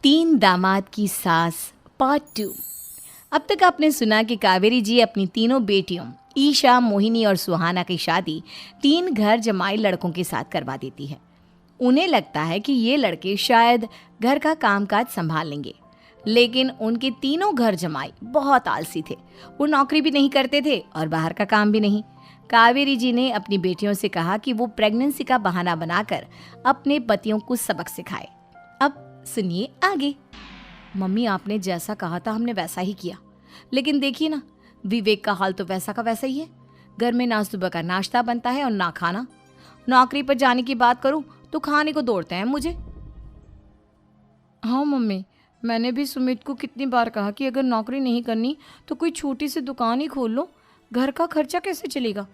तीन दामाद की सास पार्ट 2। अब तक आपने सुना कि कावेरी जी अपनी तीनों बेटियों ईशा, मोहिनी और सुहाना की शादी तीन घर जमाई लड़कों के साथ करवा देती है। उन्हें लगता है कि ये लड़के शायद घर का कामकाज संभाल लेंगे, लेकिन उनके तीनों घर जमाई बहुत आलसी थे। वो नौकरी भी नहीं करते थे और बाहर का काम भी नहीं। कावेरी जी ने अपनी बेटियों से कहा कि वो प्रेगनेंसी का बहाना बनाकर अपने पतियों को सबक सिखाए। अब सुनिए आगे। मम्मी, आपने जैसा कहा था हमने वैसा ही किया, लेकिन देखिए ना, विवेक का हाल तो वैसा का वैसा ही है। घर में ना सुबह का नाश्ता बनता है और ना खाना। नौकरी पर जाने की बात करूं तो खाने को दौड़ते हैं मुझे। हाँ मम्मी, मैंने भी सुमित को कितनी बार कहा कि अगर नौकरी नहीं करनी तो कोई छोटी सी दुकान ही खोल लो। घर का खर्चा कैसे चलेगा?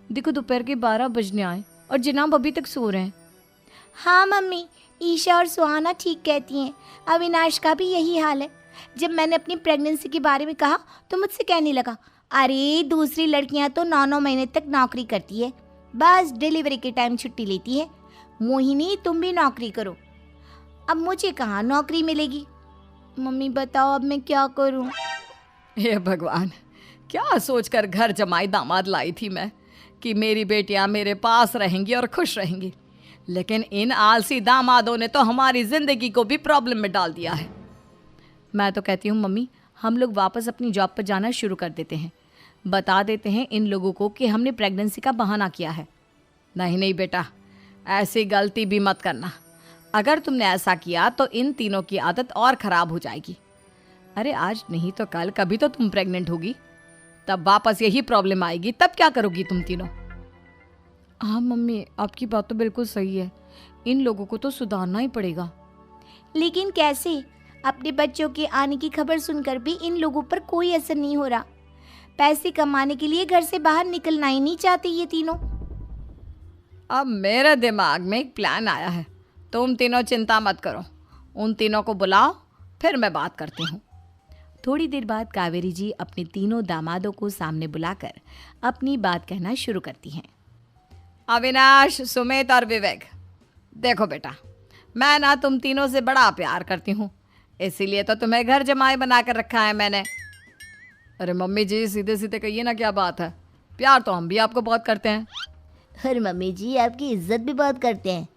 देखो दोपहर के 12 बजने आए और जनाब अभी तक सो रहे हैं। हाँ मम्मी, ईशा और सुहाना ठीक कहती हैं। अविनाश का भी यही हाल है। जब मैंने अपनी प्रेगनेंसी के बारे में कहा तो मुझसे कहने लगा, अरे दूसरी लड़कियां तो 9-9 महीने तक नौकरी करती है, बस डिलीवरी के टाइम छुट्टी लेती है। मोहिनी, तुम भी नौकरी करो। अब मुझे कहाँ नौकरी मिलेगी? मम्मी बताओ अब मैं क्या करूँ? हे भगवान, क्या सोचकर घर जमाई दामाद लाई थी मैं कि मेरी बेटियां मेरे पास रहेंगी और खुश रहेंगी, लेकिन इन आलसी दामादों ने तो हमारी जिंदगी को भी प्रॉब्लम में डाल दिया है। मैं तो कहती हूँ मम्मी, हम लोग वापस अपनी जॉब पर जाना शुरू कर देते हैं। बता देते हैं इन लोगों को कि हमने प्रेगनेंसी का बहाना किया है। नहीं नहीं बेटा, ऐसी गलती भी मत करना। अगर तुमने ऐसा किया तो इन तीनों की आदत और ख़राब हो जाएगी। अरे आज नहीं तो कल कभी तो तुम प्रेग्नेंट होगी, तब वापस यही प्रॉब्लम आएगी। तब क्या करोगी तुम तीनों? हाँ मम्मी, आपकी बात तो बिल्कुल सही है। इन लोगों को तो सुधारना ही पड़ेगा। लेकिन कैसे? अपने बच्चों के आने की खबर सुनकर भी इन लोगों पर कोई असर नहीं हो रहा। पैसे कमाने के लिए घर से बाहर निकलना ही नहीं चाहते ये तीनों। अब मेरे दिमाग में एक प्लान आया है। तुम तीनों चिंता मत करो, उन तीनों को बुलाओ, फिर मैं बात करती हूँ। थोड़ी देर बाद कावेरी जी अपने तीनों दामादों को सामने बुलाकर अपनी बात कहना शुरू करती हैं। अविनाश, सुमित और विवेक, देखो बेटा, मैं ना तुम तीनों से बड़ा प्यार करती हूँ, इसीलिए तो तुम्हें घर जमाई बना कर रखा है मैंने। अरे मम्मी जी, सीधे सीधे कहिए ना, क्या बात है? प्यार तो हम भी आपको बहुत करते हैं। अरे मम्मी जी, आपकी इज्जत भी बहुत करते हैं।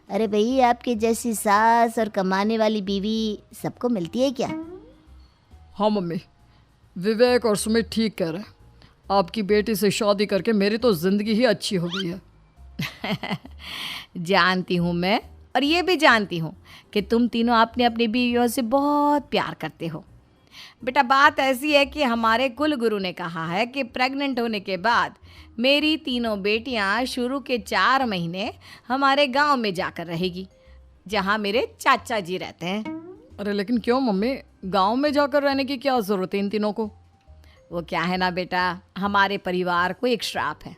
अरे भाई, आपके जैसी सास और कमाने वाली बीवी सबको मिलती है क्या? हाँ मम्मी, विवेक और सुमित ठीक कह रहे हैं। आपकी बेटी से शादी करके मेरी तो ज़िंदगी ही अच्छी हो गई है। जानती हूँ मैं, और ये भी जानती हूँ कि तुम तीनों अपने अपनी बीवियों से बहुत प्यार करते हो। बेटा, बात ऐसी है कि हमारे कुल गुरु ने कहा है कि प्रेग्नेंट होने के बाद मेरी तीनों बेटियां शुरू के 4 महीने हमारे गांव में जाकर रहेगी, जहां मेरे चाचा जी रहते हैं। अरे लेकिन क्यों मम्मी, गांव में जाकर रहने की क्या ज़रूरत है इन तीनों को? वो क्या है ना बेटा, हमारे परिवार को एक श्राप है।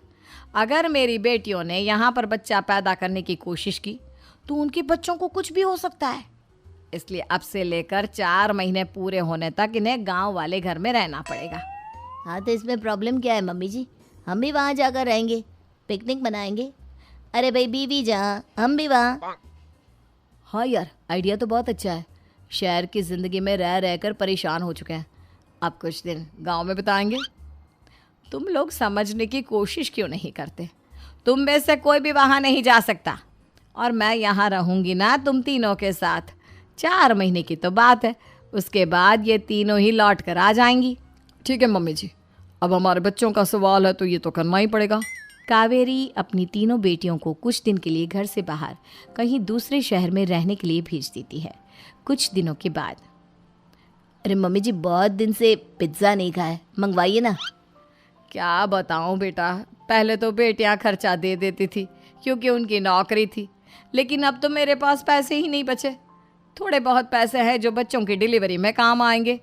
अगर मेरी बेटियों ने यहाँ पर बच्चा पैदा करने की कोशिश की तो उनके बच्चों को कुछ भी हो सकता है। इसलिए अब से लेकर 4 महीने पूरे होने तक इन्हें गांव वाले घर में रहना पड़ेगा। हाँ तो इसमें प्रॉब्लम क्या है मम्मी जी? हम भी वहाँ जाकर रहेंगे, पिकनिक मनाएंगे। अरे भाई, बीवी जहाँ हम भी वहाँ। हाँ यार, आइडिया तो बहुत अच्छा है। शहर की ज़िंदगी में रह रहकर परेशान हो चुके हैं, अब कुछ दिन गांव में बिताएंगे। तुम लोग समझने की कोशिश क्यों नहीं करते? तुम में से कोई भी वहाँ नहीं जा सकता, और मैं यहाँ रहूँगी ना तुम तीनों के साथ। 4 महीने की तो बात है, उसके बाद ये तीनों ही लौट कर आ जाएंगी। ठीक है मम्मी जी, अब हमारे बच्चों का सवाल है तो ये तो करना ही पड़ेगा। कावेरी अपनी तीनों बेटियों को कुछ दिन के लिए घर से बाहर कहीं दूसरे शहर में रहने के लिए भेज देती है। कुछ दिनों के बाद, अरे मम्मी जी, बहुत दिन से पिज्ज़ा नहीं खाया, मंगवाइए ना। क्या बताऊं बेटा, पहले तो बेटियां खर्चा दे देती थी क्योंकि उनकी नौकरी थी, लेकिन अब तो मेरे पास पैसे ही नहीं बचे। थोड़े बहुत पैसे हैं जो बच्चों की डिलीवरी में काम आएंगे।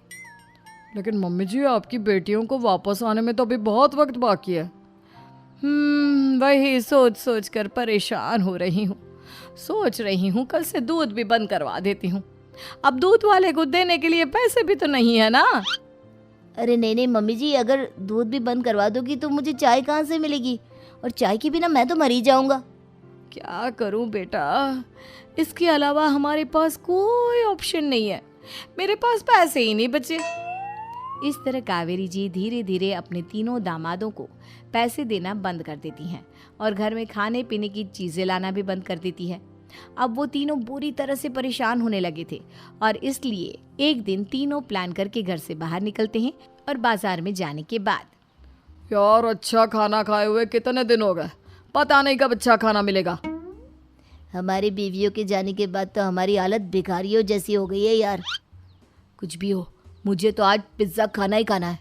लेकिन मम्मी जी, आपकी बेटियों को वापस आने में तो अभी बहुत वक्त बाकी है। वही सोच सोच कर परेशान हो रही हूँ। सोच रही हूँ कल से दूध भी बंद करवा देती हूँ। अब दूध वाले को देने के लिए पैसे भी तो नहीं है ना। अरे नहीं नहीं मम्मी जी, अगर दूध भी बंद करवा दोगी तो मुझे चाय कहाँ से मिलेगी? और चाय के बिना मैं तो मर ही जाऊंगा। क्या करूं बेटा, इसके अलावा हमारे पास कोई ऑप्शन नहीं है, मेरे पास पैसे ही नहीं बचे। इस तरह कावेरी जी धीरे धीरे अपने तीनों दामादों को पैसे देना बंद कर देती हैं और घर में खाने पीने की चीजें लाना भी बंद कर देती है। अब वो तीनों बुरी तरह से परेशान होने लगे थे और इसलिए एक दिन तीनों प्लान करके घर से बाहर निकलते हैं और बाजार में जाने के बाद यार अच्छा खाना खाए हुए कितने दिन हो गए, पता नहीं कब अच्छा खाना मिलेगा। हमारी बीवियों के जाने के बाद तो हमारी हालत भिखारियों जैसी हो गई है यार। कुछ भी हो, मुझे तो आज पिज्ज़ा खाना ही खाना है।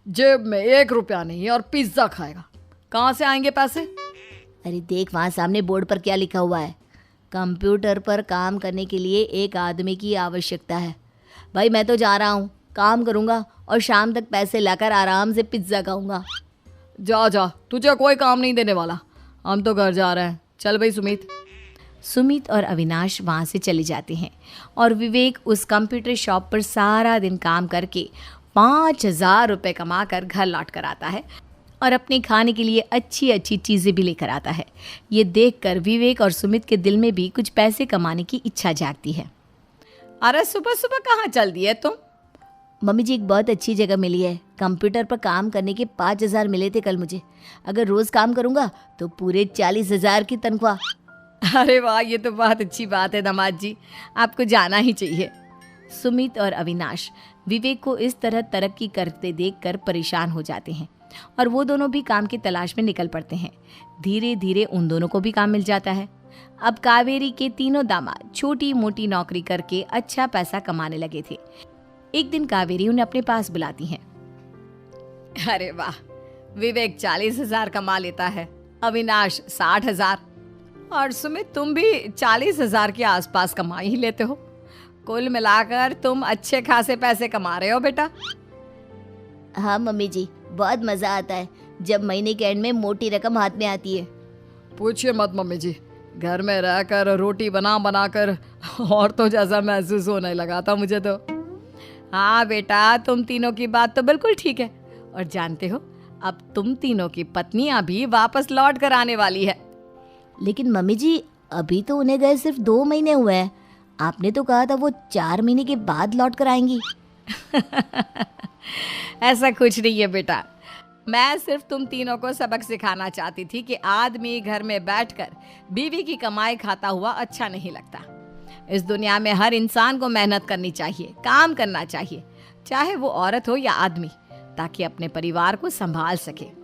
जेब में 1 रुपया नहीं है और पिज्ज़ा खाएगा, कहाँ से आएंगे पैसे? अरे देख वहाँ सामने बोर्ड पर क्या लिखा हुआ है, कंप्यूटर पर काम करने के लिए एक आदमी की आवश्यकता है। भाई मैं तो जा रहा हूँ, काम करूँगा और शाम तक पैसे लाकर आराम से पिज्ज़ा खाऊंगा। जा जा, तुझे कोई काम नहीं देने वाला, हम तो घर जा रहे हैं। चल भाई सुमित। सुमित और अविनाश वहाँ से चले जाते हैं और विवेक उस कंप्यूटर शॉप पर सारा दिन काम करके 5,000 रुपये कमा कर घर लौट कर आता है और अपने खाने के लिए अच्छी अच्छी चीज़ें भी लेकर आता है। ये देखकर विवेक और सुमित के दिल में भी कुछ पैसे कमाने की इच्छा जागती है। अरे सुबह सुबह कहाँ चल दिए तुम? मम्मी जी एक बहुत अच्छी जगह मिली है, कंप्यूटर पर काम करने के 5,000 मिले थे कल मुझे। अगर रोज़ काम करूँगा तो पूरे 40,000 की तनख्वाह। अरे वाह, ये तो बहुत अच्छी बात है दामाद जी, आपको जाना ही चाहिए। सुमित और अविनाश विवेक को इस तरह तरक्की करते देखकर परेशान हो जाते हैं और वो दोनों भी काम की तलाश में निकल पड़ते हैं। धीरे धीरे उन दोनों को भी काम मिल जाता है। अब कावेरी के तीनों दामाद छोटी मोटी नौकरी करके अच्छा पैसा कमाने लगे थे। एक दिन कावेरी उन्हें अपने पास बुलाती हैं। अरे वाह, विवेक 40,000 कमा लेता है, अविनाश 60,000 और सुमित तुम भी 40,000 के आसपास कमा ही लेते हो। कुल मिलाकर तुम अच्छे खासे पैसे कमा रहे हो बेटा। हाँ मम्मी जी, बहुत मज़ा आता है जब महीने के एंड में मोटी रकम हाथ में आती है। पूछिए मत मम्मी जी, घर में रहकर रोटी बना बना कर और तो जैसा महसूस होने लगा था मुझे तो। हाँ बेटा, तुम तीनों की बात तो बिल्कुल ठीक है और जानते हो अब तुम तीनों की पत्नियां भी वापस लौट कर आने वाली है। लेकिन मम्मी जी अभी तो उन्हें गए सिर्फ 2 महीने हुए हैं, आपने तो कहा था वो 4 महीने के बाद लौट कर आएंगी। ऐसा कुछ नहीं है बेटा, मैं सिर्फ तुम तीनों को सबक सिखाना चाहती थी कि आदमी घर में बैठकर बीवी की कमाई खाता हुआ अच्छा नहीं लगता। इस दुनिया में हर इंसान को मेहनत करनी चाहिए, काम करना चाहिए, चाहे वो औरत हो या आदमी, ताकि अपने परिवार को संभाल सके।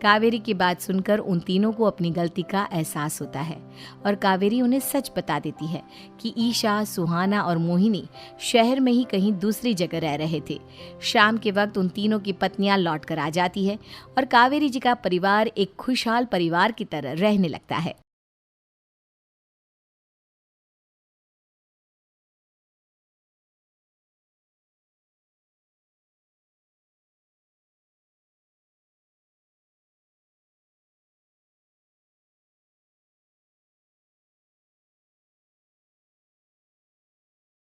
कावेरी की बात सुनकर उन तीनों को अपनी गलती का एहसास होता है और कावेरी उन्हें सच बता देती है कि ईशा, सुहाना और मोहिनी शहर में ही कहीं दूसरी जगह रह रहे थे। शाम के वक्त उन तीनों की पत्नियां लौट कर आ जाती है और कावेरी जी का परिवार एक खुशहाल परिवार की तरह रहने लगता है।